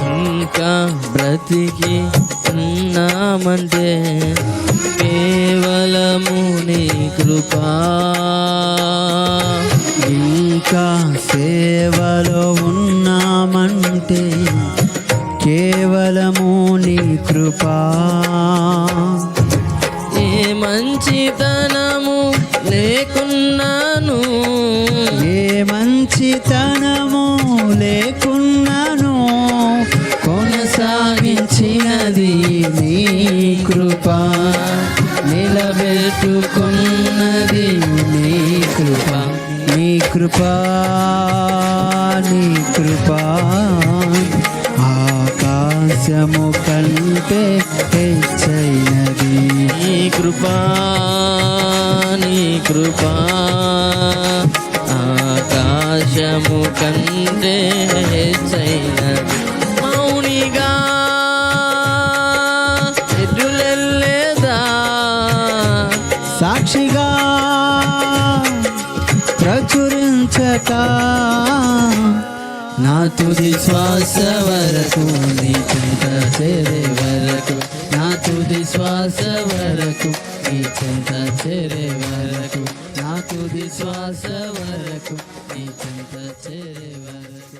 ఇంకా బ్రతికి ఉన్నామంటే కేవలము నీ కృపా. ఇంకా సేవలో ఉన్నామంటే కేవలము నీ కృపా. ఏ మంచితనము లేకున్నాను, ఏ మంచితనము లేకున్నాను, కొనసాగించినది నీ కృపా. నిలబెట్టుకున్నది నీ కృపా. నీ కృపా, నీ కృపా ఆకాశము కంటే హెచ్చైనది. నీ కృపా, నీ కృపా ఆకాశము కంటే హెచ్చైనది. మౌనిగా ఎదులెల్లేదా, సాక్షిగా ప్రచురించక, నా తుది శ్వాస వరకు నీ చెంత చేరే వరకు, నా తుది శ్వాస వరకు నీ చెంత చేరే వరకు, నా తుది శ్వాస వరకు నీ చెంత చేరే వరకు.